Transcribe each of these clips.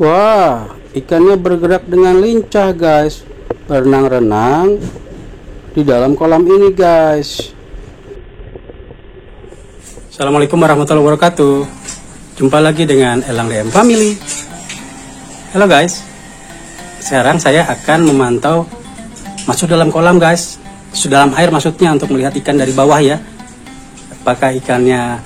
Wah, ikannya bergerak dengan lincah guys, berenang-renang di dalam kolam ini guys. Assalamualaikum warahmatullahi wabarakatuh. Jumpa lagi dengan Elang DM Family. Halo guys, sekarang saya akan memantau masuk dalam kolam guys, masuk dalam air maksudnya, untuk melihat ikan dari bawah ya. Apakah ikannya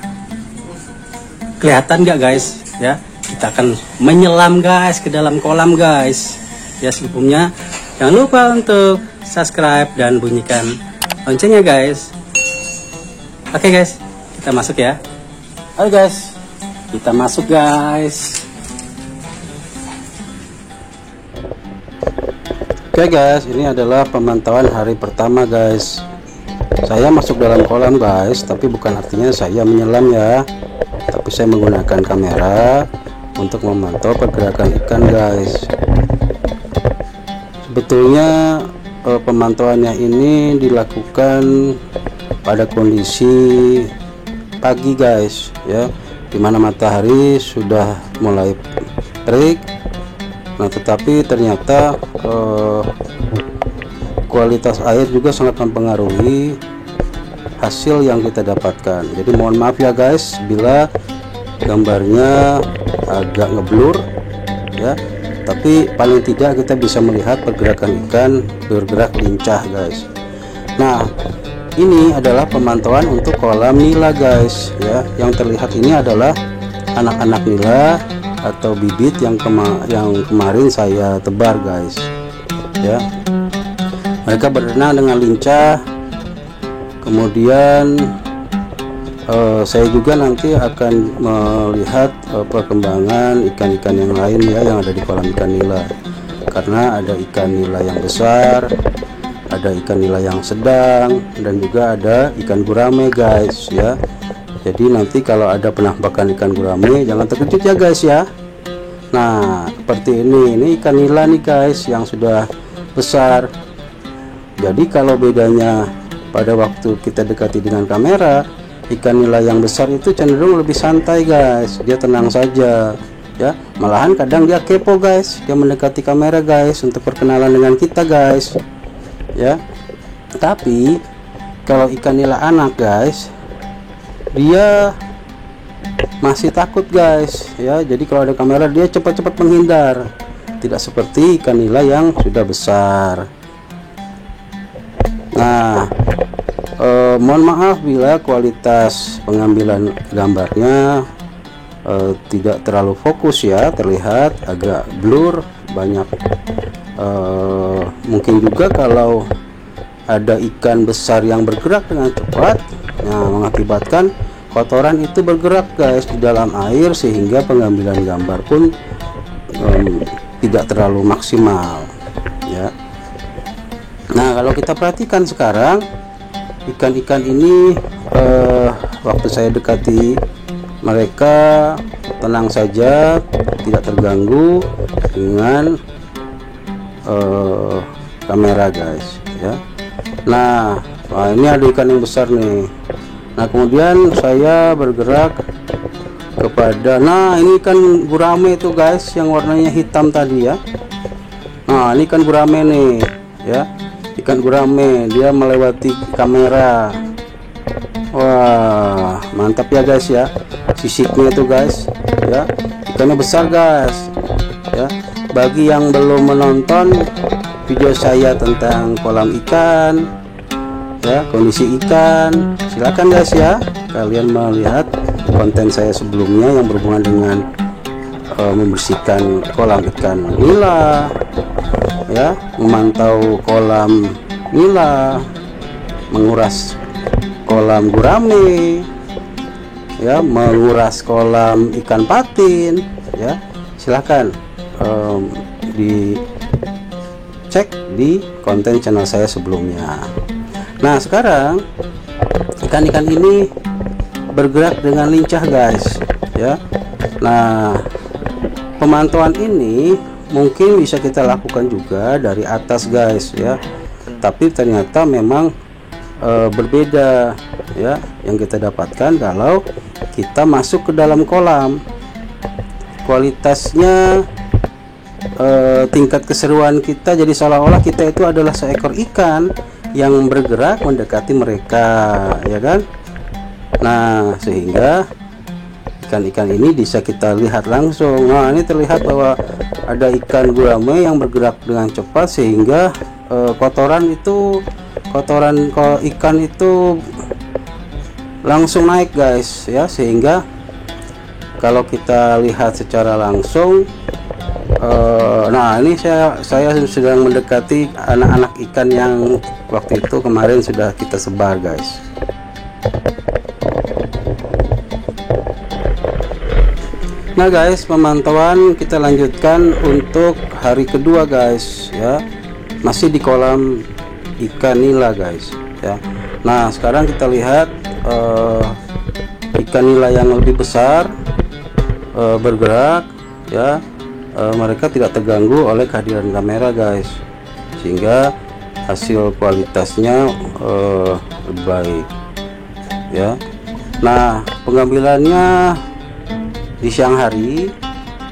kelihatan nggak guys ya. Kita akan menyelam guys ke dalam kolam guys ya. Sebelumnya jangan lupa untuk subscribe dan bunyikan loncengnya guys. Oke guys, kita masuk ya. Ayo guys, kita masuk guys. Oke guys, ini adalah pemantauan hari pertama guys. Saya masuk dalam kolam guys, tapi bukan artinya saya menyelam ya, tapi saya menggunakan kamera untuk memantau pergerakan ikan guys. Sebetulnya pemantauannya ini dilakukan pada kondisi pagi guys ya, dimana matahari sudah mulai terik. Nah tetapi ternyata kualitas air juga sangat mempengaruhi hasil yang kita dapatkan. Jadi mohon maaf ya guys bila gambarnya agak ngeblur ya, tapi paling tidak kita bisa melihat pergerakan ikan bergerak lincah guys. Nah ini adalah pemantauan untuk kolam nila guys ya. Yang terlihat ini adalah anak-anak nila atau bibit yang kemarin saya tebar guys ya. Mereka berenang dengan lincah. Kemudian saya juga nanti akan melihat perkembangan ikan-ikan yang lain ya, yang ada di kolam ikan nila. Karena ada ikan nila yang besar, ada ikan nila yang sedang, dan juga ada ikan gurame guys ya. Jadi nanti kalau ada penampakan ikan gurame jangan terkejut ya guys ya. Nah seperti ini ikan nila nih guys yang sudah besar. Jadi kalau bedanya pada waktu kita dekati dengan kamera, ikan nila yang besar itu cenderung lebih santai guys, dia tenang saja ya. Malahan kadang dia kepo guys, dia mendekati kamera guys untuk perkenalan dengan kita guys ya. Tapi kalau ikan nila anak guys, dia masih takut guys ya. Jadi kalau ada kamera dia cepat-cepat menghindar, tidak seperti ikan nila yang sudah besar. Nah mohon maaf bila kualitas pengambilan gambarnya tidak terlalu fokus ya, terlihat agak blur banyak. Mungkin juga kalau ada ikan besar yang bergerak dengan cepat, nah, mengakibatkan kotoran itu bergerak guys di dalam air, sehingga pengambilan gambar pun tidak terlalu maksimal ya. Nah kalau kita perhatikan sekarang, ikan-ikan ini waktu saya dekati mereka tenang saja, tidak terganggu dengan kamera guys ya. Nah ini ada ikan yang besar nih. Nah kemudian saya bergerak kepada, nah ini ikan gurame itu guys yang warnanya hitam tadi ya. Nah ini ikan gurame nih ya, ikan gurame, dia melewati kamera. Wah mantap ya guys ya, sisiknya tuh guys ya, ikannya besar guys ya. Bagi yang belum menonton video saya tentang kolam ikan ya, kondisi ikan, silakan guys ya kalian melihat konten saya sebelumnya yang berhubungan dengan membersihkan kolam ikan nila ya, memantau kolam nila, menguras kolam gurame ya, menguras kolam ikan patin ya. Silahkan dicek di konten channel saya sebelumnya. Nah sekarang ikan-ikan ini bergerak dengan lincah guys ya. Nah pemantauan ini mungkin bisa kita lakukan juga dari atas guys ya, tapi ternyata memang berbeda ya yang kita dapatkan kalau kita masuk ke dalam kolam. Kualitasnya tingkat keseruan kita, jadi seolah-olah kita itu adalah seekor ikan yang bergerak mendekati mereka, ya kan. Nah, sehingga ikan-ikan ini bisa kita lihat langsung. Nah, ini terlihat bahwa ada ikan gurame yang bergerak dengan cepat, sehingga kotoran ikan itu langsung naik guys ya, sehingga kalau kita lihat secara langsung, nah ini saya sedang mendekati anak-anak ikan yang waktu itu kemarin sudah kita sebar guys. Nah guys, pemantauan kita lanjutkan untuk hari kedua guys ya, masih di kolam ikan nila guys ya. Nah sekarang kita lihat ikan nila yang lebih besar bergerak ya, mereka tidak terganggu oleh kehadiran kamera guys, sehingga hasil kualitasnya lebih baik ya. Nah pengambilannya di siang hari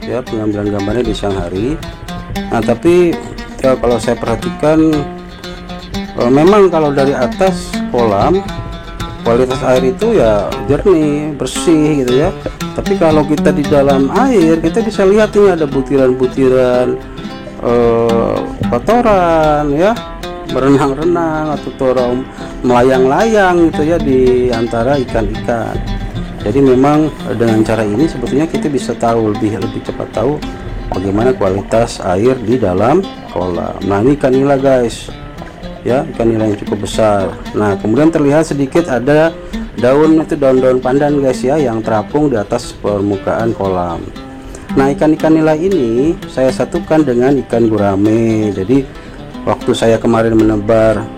ya, pengambilan gambarnya di siang hari. Nah tapi ya, kalau saya perhatikan memang kalau dari atas kolam kualitas air itu ya jernih, bersih gitu ya. Tapi kalau kita di dalam air, kita bisa lihat ini ada butiran-butiran kotoran ya, berenang-renang atau melayang-layang gitu ya di antara ikan-ikan. Jadi memang dengan cara ini sebetulnya kita bisa tahu lebih cepat tahu bagaimana kualitas air di dalam kolam. Nah ini ikan nila guys ya, ikan nila yang cukup besar. Nah kemudian terlihat sedikit ada daun, itu daun-daun pandan guys ya, yang terapung di atas permukaan kolam. Nah ikan-ikan nila ini saya satukan dengan ikan gurame. Jadi waktu saya kemarin menebar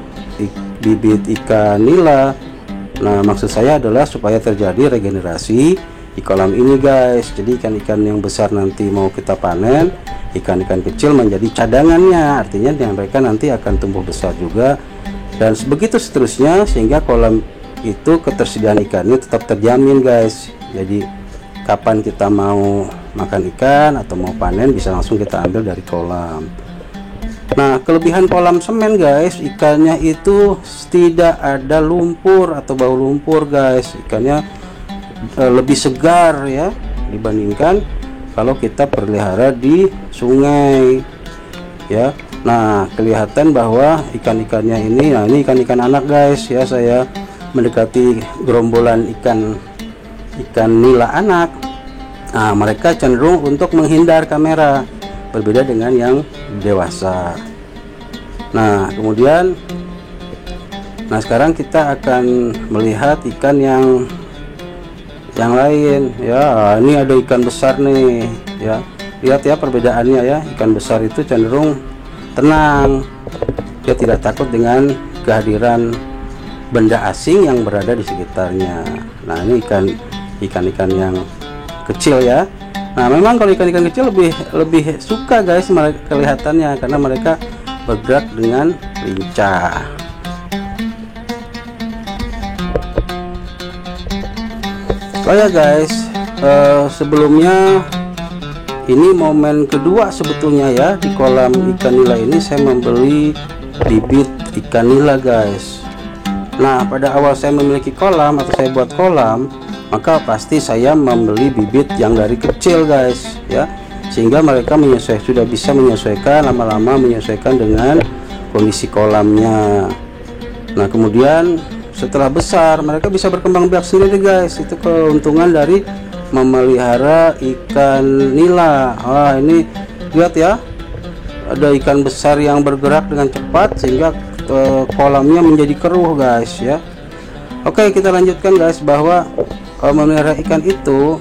bibit ikan nila, nah maksud saya adalah supaya terjadi regenerasi di kolam ini guys. Jadi ikan-ikan yang besar nanti mau kita panen, ikan-ikan kecil menjadi cadangannya, artinya mereka nanti akan tumbuh besar juga, dan begitu seterusnya, sehingga kolam itu ketersediaan ikannya tetap terjamin guys. Jadi kapan kita mau makan ikan atau mau panen bisa langsung kita ambil dari kolam. Nah kelebihan kolam semen guys, ikannya itu tidak ada lumpur atau bau lumpur guys. Ikannya lebih segar ya dibandingkan kalau kita pelihara di sungai ya. Nah kelihatan bahwa ikan-ikannya ini, nah ini ikan-ikan anak guys ya, saya mendekati gerombolan ikan nila anak. Nah mereka cenderung untuk menghindar kamera, berbeda dengan yang dewasa. Nah kemudian, nah sekarang kita akan melihat ikan yang lain ya. Ini ada ikan besar nih ya, lihat ya perbedaannya ya. Ikan besar itu cenderung tenang, dia tidak takut dengan kehadiran benda asing yang berada di sekitarnya. Nah ini ikan-ikan yang kecil ya. Nah memang kalau ikan-ikan kecil lebih suka guys mereka kelihatannya, karena mereka bergerak dengan lincah. Oh ya guys, sebelumnya ini momen kedua sebetulnya ya, di kolam ikan nila ini saya membeli bibit ikan nila guys. Nah pada awal saya memiliki kolam atau saya buat kolam, maka pasti saya membeli bibit yang dari kecil guys ya, sehingga mereka sudah bisa menyesuaikan, lama-lama menyesuaikan dengan kondisi kolamnya. Nah kemudian setelah besar mereka bisa berkembang biak sendiri guys. Itu keuntungan dari memelihara ikan nila. Wah ini lihat ya, ada ikan besar yang bergerak dengan cepat sehingga kolamnya menjadi keruh guys ya. Oke kita lanjutkan guys, bahwa memelihara ikan itu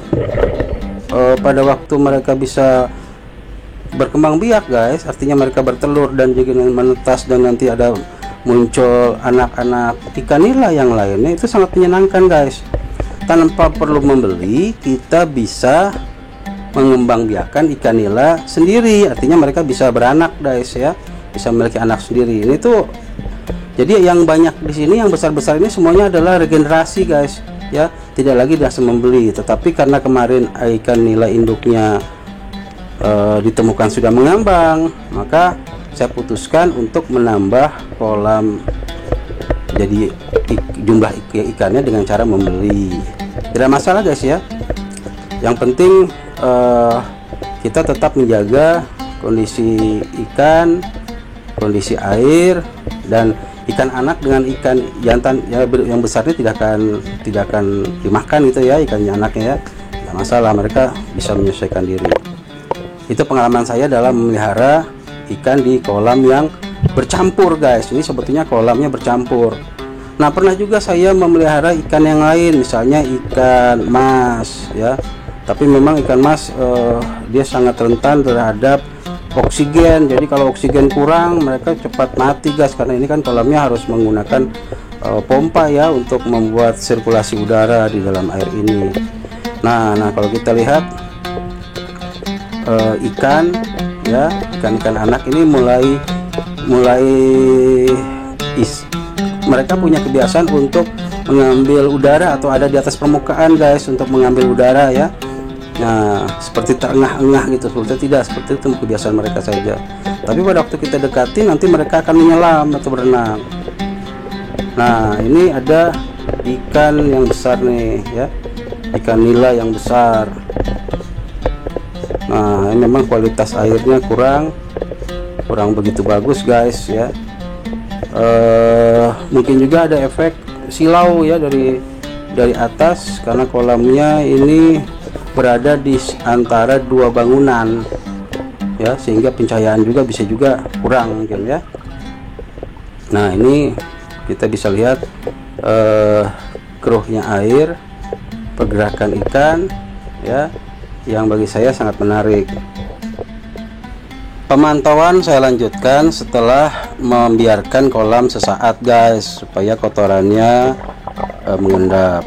pada waktu mereka bisa berkembang biak guys, artinya mereka bertelur dan juga menetas dan nanti ada muncul anak-anak ikan nila yang lainnya, itu sangat menyenangkan guys. Tanpa perlu membeli, kita bisa mengembang biakan ikan nila sendiri, artinya mereka bisa beranak guys ya, bisa memiliki anak sendiri. Ini tuh jadi yang banyak di sini, yang besar-besar ini semuanya adalah regenerasi guys ya, tidak lagi dasar membeli. Tetapi karena kemarin ikan nila induknya ditemukan sudah mengambang, maka saya putuskan untuk menambah kolam jadi jumlah ikannya dengan cara membeli. Tidak masalah guys ya, yang penting kita tetap menjaga kondisi ikan, kondisi air, dan ikan anak dengan ikan jantan ya, yang besar ini tidak akan dimakan gitu ya, ikan anaknya ya, tidak masalah, mereka bisa menyesuaikan diri. Itu pengalaman saya dalam memelihara ikan di kolam yang bercampur guys. Ini sebetulnya kolamnya bercampur. Nah, pernah juga saya memelihara ikan yang lain, misalnya ikan mas ya, tapi memang ikan mas dia sangat rentan terhadap oksigen. Jadi kalau oksigen kurang mereka cepat mati guys, karena ini kan kolamnya harus menggunakan pompa ya untuk membuat sirkulasi udara di dalam air ini. Nah kalau kita lihat ikan ya, ikan anak ini mereka punya kebiasaan untuk mengambil udara atau ada di atas permukaan guys, untuk mengambil udara ya. Nah, seperti terengah-engah gitu, sebetulnya tidak seperti itu, kebiasaan mereka saja. Tapi pada waktu kita dekati nanti mereka akan menyelam atau berenang. Nah, ini ada ikan yang besar nih ya, ikan nila yang besar. Nah, ini memang kualitas airnya kurang begitu bagus guys ya. Mungkin juga ada efek silau ya dari atas, karena kolamnya ini berada di antara dua bangunan ya, sehingga pencahayaan juga bisa kurang mungkin ya. Nah, ini kita bisa lihat keruhnya air, pergerakan ikan ya, yang bagi saya sangat menarik. Pemantauan saya lanjutkan setelah membiarkan kolam sesaat guys, supaya kotorannya mengendap.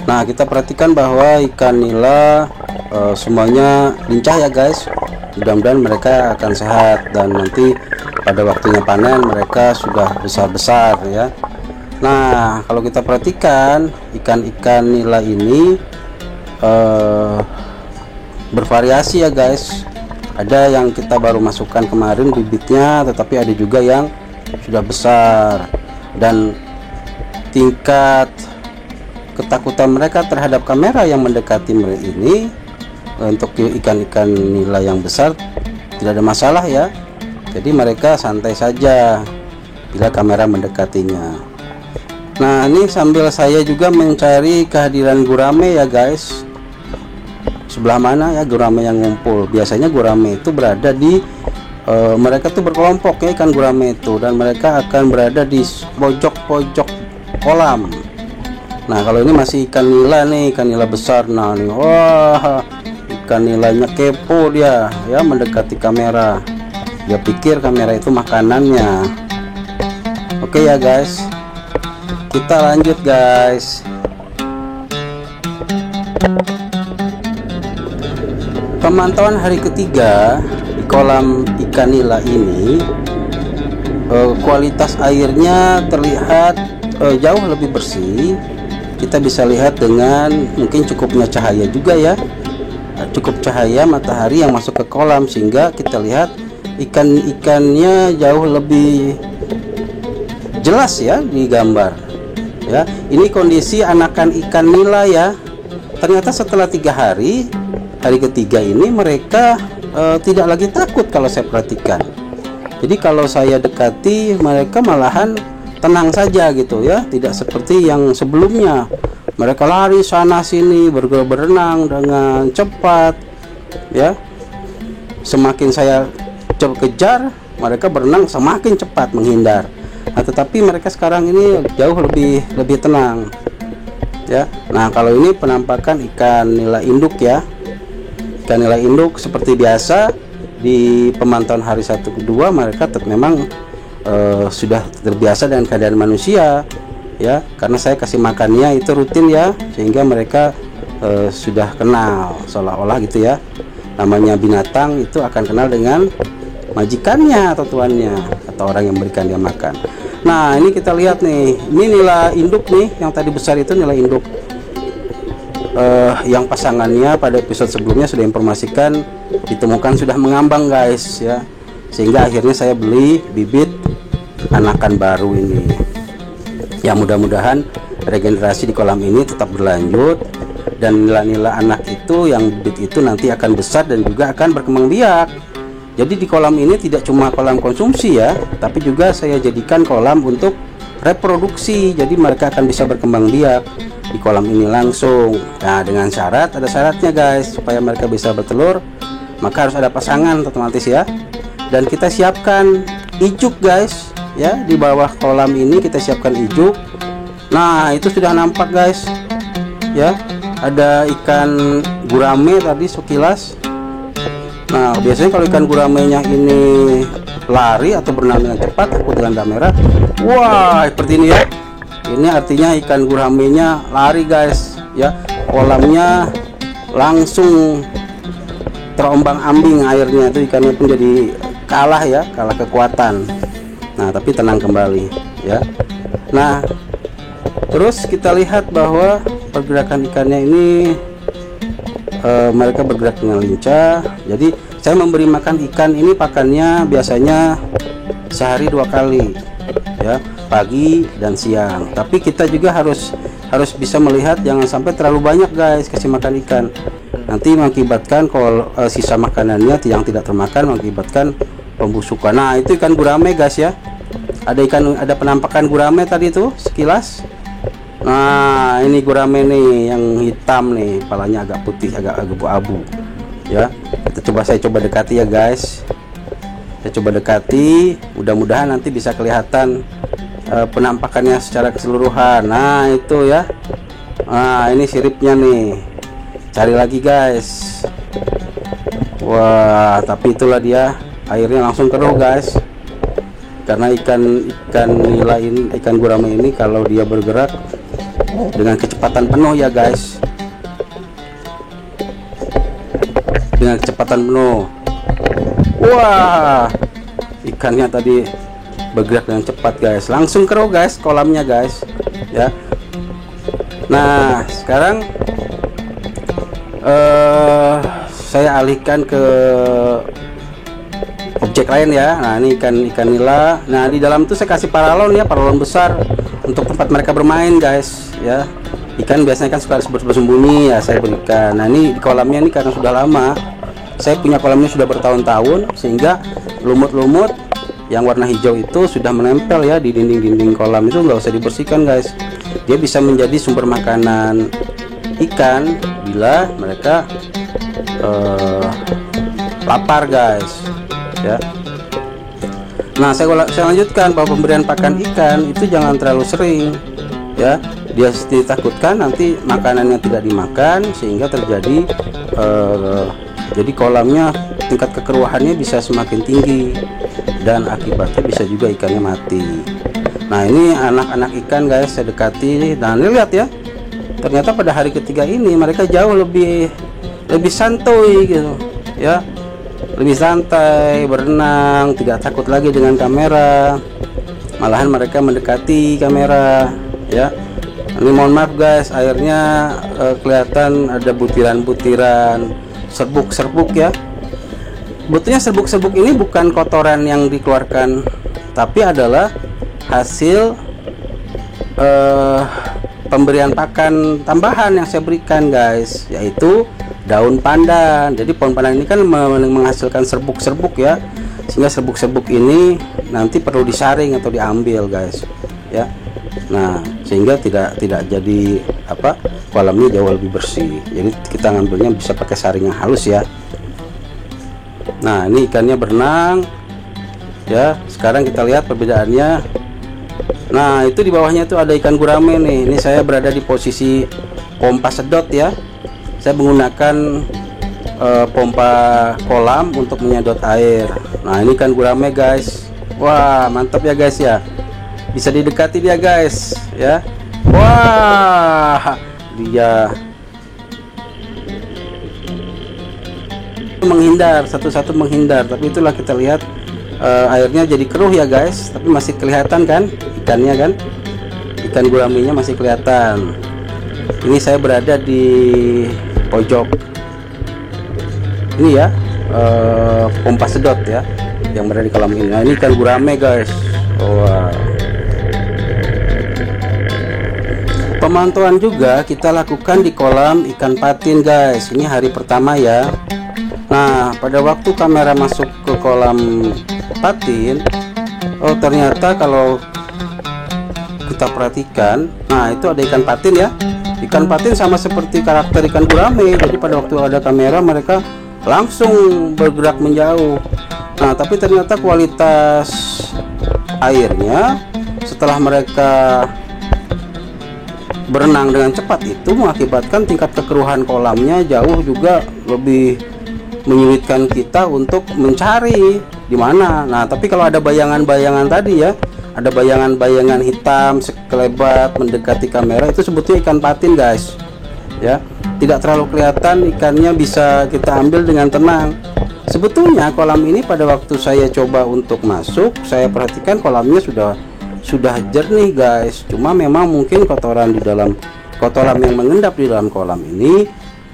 Nah, kita perhatikan bahwa ikan nila semuanya lincah ya guys. Mudah-mudahan mereka akan sehat dan nanti pada waktunya panen mereka sudah besar-besar ya. Nah, kalau kita perhatikan ikan-ikan nila ini bervariasi ya guys. Ada yang kita baru masukkan kemarin bibitnya, tetapi ada juga yang sudah besar, dan tingkat ketakutan mereka terhadap kamera yang mendekati mereka ini untuk ikan-ikan nila yang besar tidak ada masalah ya. Jadi mereka santai saja bila kamera mendekatinya. Nah, ini sambil saya juga mencari kehadiran gurame ya guys. Sebelah mana ya gurame yang ngumpul? Biasanya gurame itu berada di mereka tuh berkelompok ya, ikan gurame itu, dan mereka akan berada di pojok-pojok kolam. Nah, kalau ini masih ikan nila nih, ikan nila besar. Nah nih, wah, ikan nilanya kepo dia ya, mendekati kamera. Dia pikir kamera itu makanannya. Oke ya guys, kita lanjut guys. Pemantauan hari ketiga di kolam ikan nila ini, kualitas airnya terlihat jauh lebih bersih. Kita bisa lihat dengan mungkin cukupnya cahaya juga ya, cukup cahaya matahari yang masuk ke kolam, sehingga kita lihat ikan-ikannya jauh lebih jelas ya di gambar ya. Ini kondisi anakan ikan nila ya. Ternyata setelah 3 hari ketiga ini mereka tidak lagi takut kalau saya perhatikan. Jadi kalau saya dekati mereka malahan tenang saja gitu ya, tidak seperti yang sebelumnya. Mereka lari sana sini, berenang dengan cepat ya. Semakin saya kejar, mereka berenang semakin cepat menghindar. Nah, tetapi mereka sekarang ini jauh lebih tenang ya. Nah, kalau ini penampakan ikan nila induk ya. Ikan nila induk seperti biasa di pemantauan hari 1 kedua, mereka memang sudah terbiasa dengan keadaan manusia ya, karena saya kasih makannya itu rutin ya, sehingga mereka sudah kenal seolah-olah gitu ya. Namanya binatang itu akan kenal dengan majikannya atau tuannya atau orang yang memberikan dia makan. Nah, ini kita lihat nih, ini nila induk nih, yang tadi besar itu nila induk. yang pasangannya pada episode sebelumnya sudah informasikan ditemukan sudah mengambang guys ya, sehingga akhirnya saya beli bibit anakan baru ini. Ya mudah-mudahan regenerasi di kolam ini tetap berlanjut dan nila-nila anak itu yang bibit itu nanti akan besar dan juga akan berkembang biak. Jadi di kolam ini tidak cuma kolam konsumsi ya, tapi juga saya jadikan kolam untuk reproduksi. Jadi mereka akan bisa berkembang biak di kolam ini langsung. Nah dengan syarat, ada syaratnya guys, supaya mereka bisa bertelur maka harus ada pasangan otomatis ya. Dan kita siapkan ijuk guys ya, di bawah kolam ini kita siapkan ijuk. Nah itu sudah nampak guys ya, ada ikan gurame tadi sekilas. Nah biasanya kalau ikan guramenya ini lari atau berenang dengan cepat takut dengan kamera, wah seperti ini ya. Ini artinya ikan guramenya lari guys ya, kolamnya langsung terombang-ambing airnya, itu ikannya pun jadi kalah ya, kalah kekuatan. Nah tapi tenang kembali ya. Nah terus kita lihat bahwa pergerakan ikannya ini mereka bergerak dengan lincah. Jadi saya memberi makan ikan ini pakannya biasanya sehari 2 kali ya, pagi dan siang. Tapi kita juga harus bisa melihat jangan sampai terlalu banyak guys kasih makan ikan, nanti mengakibatkan kalau sisa makanannya yang tidak termakan mengakibatkan pembusukan. Nah itu ikan gurame guys ya, ada penampakan gurame tadi tuh sekilas. Nah ini gurame nih yang hitam nih, kepalanya agak putih, agak abu-abu ya. Saya coba dekati ya guys, saya coba dekati, mudah-mudahan nanti bisa kelihatan penampakannya secara keseluruhan. Nah itu ya, nah ini siripnya nih, cari lagi guys. Wah tapi itulah dia, airnya langsung keruh guys, karena ikan nila ini, ikan gurame ini kalau dia bergerak dengan kecepatan penuh ya guys, dengan kecepatan penuh. Wah ikannya tadi bergerak dengan cepat guys, langsung keruh guys kolamnya guys ya. Nah sekarang saya alihkan ke objek lain ya. Nah ini ikan nila. Nah di dalam tuh saya kasih paralon ya, paralon besar untuk tempat mereka bermain guys ya. Ikan biasanya kan suka bersembunyi ya, saya berikan. Nah ini di kolamnya ini karena sudah lama, saya punya kolamnya sudah bertahun-tahun, sehingga lumut-lumut yang warna hijau itu sudah menempel ya di dinding-dinding kolam. Itu nggak usah dibersihkan guys, dia bisa menjadi sumber makanan ikan bila mereka lapar guys ya. Nah saya lanjutkan bahwa pemberian pakan ikan itu jangan terlalu sering ya, dia ditakutkan nanti makanannya tidak dimakan sehingga terjadi jadi kolamnya tingkat kekeruhannya bisa semakin tinggi dan akibatnya bisa juga ikannya mati. Nah ini anak-anak ikan guys saya dekati, dan lihat ya, ternyata pada hari ketiga ini mereka jauh lebih santuy gitu ya, lebih santai berenang, tidak takut lagi dengan kamera, malahan mereka mendekati kamera ya. Ini mohon maaf guys, airnya kelihatan ada butiran-butiran serbuk-serbuk ya. Betulnya serbuk-serbuk ini bukan kotoran yang dikeluarkan, tapi adalah hasil pemberian pakan tambahan yang saya berikan guys, yaitu daun pandan. Jadi pohon pandan ini kan menghasilkan serbuk-serbuk ya, sehingga serbuk-serbuk ini nanti perlu disaring atau diambil guys ya. Nah sehingga tidak jadi kolamnya jauh lebih bersih. Jadi kita ngambilnya bisa pakai saring yang halus ya. Nah ini ikannya berenang ya. Sekarang kita lihat perbedaannya. Nah itu di bawahnya itu ada ikan gurame nih. Ini saya berada di posisi pompa sedot ya. Saya menggunakan pompa kolam untuk menyedot air. Nah ini ikan gurame guys. Wah mantap ya guys ya, bisa didekati dia guys ya. Wah dia menghindar, satu-satu menghindar, tapi itulah kita lihat airnya jadi keruh ya guys, tapi masih kelihatan kan ikannya kan, ikan guramenya masih kelihatan. Ini saya berada di pojok ini ya, pompa sedot ya yang berada di kolam ini. Nah, ini ikan gurame guys. Wow. Pemantauan juga kita lakukan di kolam ikan patin guys. Ini hari pertama ya. Nah, pada waktu kamera masuk ke kolam patin, oh ternyata kalau kita perhatikan, nah itu ada ikan patin ya. Ikan patin sama seperti karakter ikan gurame. Jadi pada waktu ada kamera mereka langsung bergerak menjauh. Nah, tapi ternyata kualitas airnya setelah mereka berenang dengan cepat itu mengakibatkan tingkat kekeruhan kolamnya jauh juga lebih menyulitkan kita untuk mencari di mana. Nah, tapi kalau ada bayangan-bayangan tadi ya, ada bayangan-bayangan hitam sekelebat mendekati kamera, itu sebetulnya ikan patin guys ya. Tidak terlalu kelihatan ikannya, bisa kita ambil dengan tenang. Sebetulnya kolam ini pada waktu saya coba untuk masuk, saya perhatikan kolamnya sudah jernih guys. Cuma memang mungkin kotoran yang mengendap di dalam kolam ini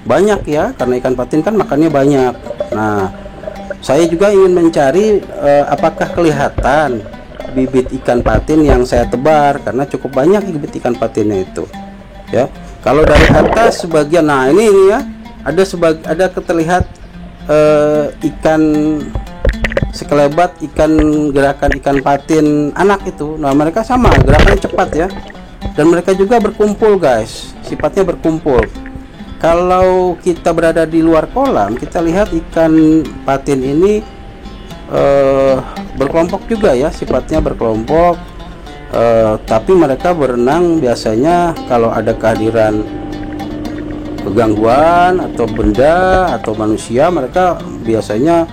banyak ya, karena ikan patin kan makannya banyak. Nah, saya juga ingin mencari apakah kelihatan bibit ikan patin yang saya tebar, karena cukup banyak bibit ikan patinnya itu ya. Kalau dari atas sebagian, nah ini ya, ada terlihat ikan sekelebat gerakan ikan patin anak itu. Nah, mereka sama gerakannya cepat ya, dan mereka juga berkumpul guys, sifatnya berkumpul. Kalau kita berada di luar kolam, kita lihat ikan patin ini berkelompok juga ya, sifatnya berkelompok. Tapi mereka berenang biasanya kalau ada kehadiran gangguan atau benda atau manusia, mereka biasanya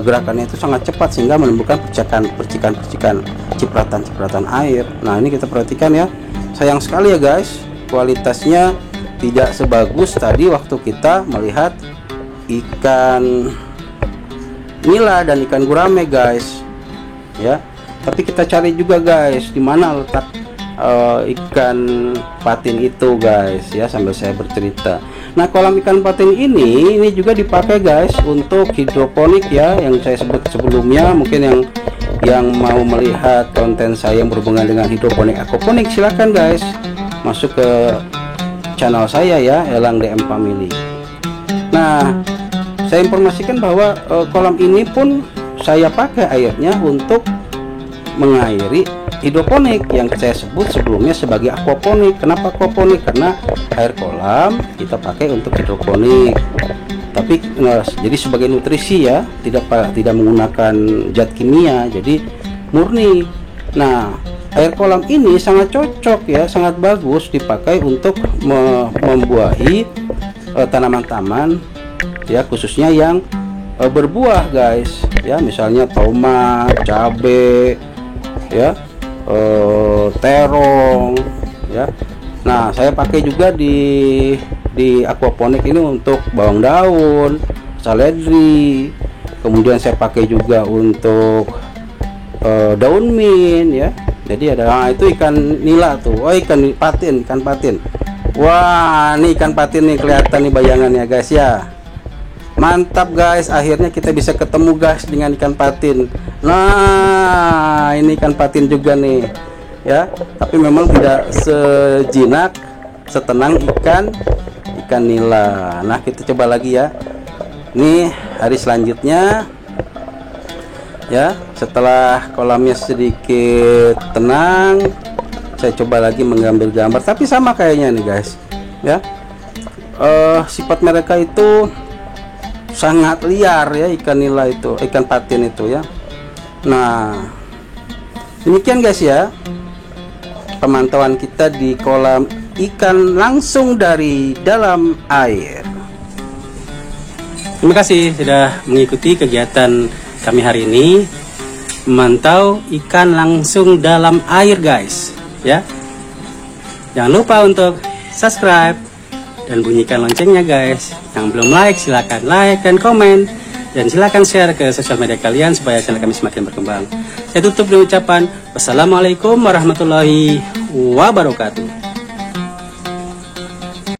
gerakannya itu sangat cepat sehingga menimbulkan percikan-percikan cipratan air. Nah, ini kita perhatikan ya, sayang sekali ya guys, kualitasnya tidak sebagus tadi waktu kita melihat ikan nila dan ikan gurame guys ya. Tapi kita cari juga guys di mana letak ikan patin itu guys ya, sambil saya bercerita. Nah, kolam ikan patin ini juga dipakai guys untuk hidroponik ya, yang saya sebut sebelumnya. Mungkin yang mau melihat konten saya yang berhubungan dengan hidroponik, aquaponik, silahkan guys masuk ke channel saya ya, Elang DM Family. Nah, saya informasikan bahwa kolam ini pun saya pakai airnya untuk mengairi hidroponik yang saya sebut sebelumnya sebagai aquaponik. Kenapa aquaponik? Karena air kolam kita pakai untuk hidroponik, tapi jadi sebagai nutrisi ya, tidak menggunakan zat kimia, jadi murni. Nah, air kolam ini sangat cocok ya, sangat bagus dipakai untuk membuahi tanaman-tanaman ya, khususnya yang berbuah guys ya, misalnya tomat, cabai ya, terong ya. Nah, saya pakai juga di aquaponik ini untuk bawang daun, seledri, kemudian saya pakai juga untuk daun mint ya. Jadi ada, nah itu ikan nila tuh, oh ikan patin. Wah, ini ikan patin nih, kelihatan nih bayangannya guys ya. Mantap guys, akhirnya kita bisa ketemu guys dengan ikan patin. Nah, ini ikan patin juga nih ya, tapi memang tidak sejinak, setenang ikan nila. Nah, kita coba lagi ya. Nih hari selanjutnya ya, setelah kolamnya sedikit tenang, saya coba lagi mengambil gambar, tapi sama kayaknya nih guys ya. Sifat mereka itu sangat liar ya, ikan nila itu, ikan patin itu ya. Nah, demikian guys ya pemantauan kita di kolam ikan langsung dari dalam air. Terima kasih sudah mengikuti kegiatan kami hari ini, memantau ikan langsung dalam air guys ya. Jangan lupa untuk subscribe dan bunyikan loncengnya guys. Yang belum like silahkan like dan komen, dan silahkan share ke sosial media kalian supaya channel kami semakin berkembang. Saya tutup dengan ucapan wassalamualaikum warahmatullahi wabarakatuh.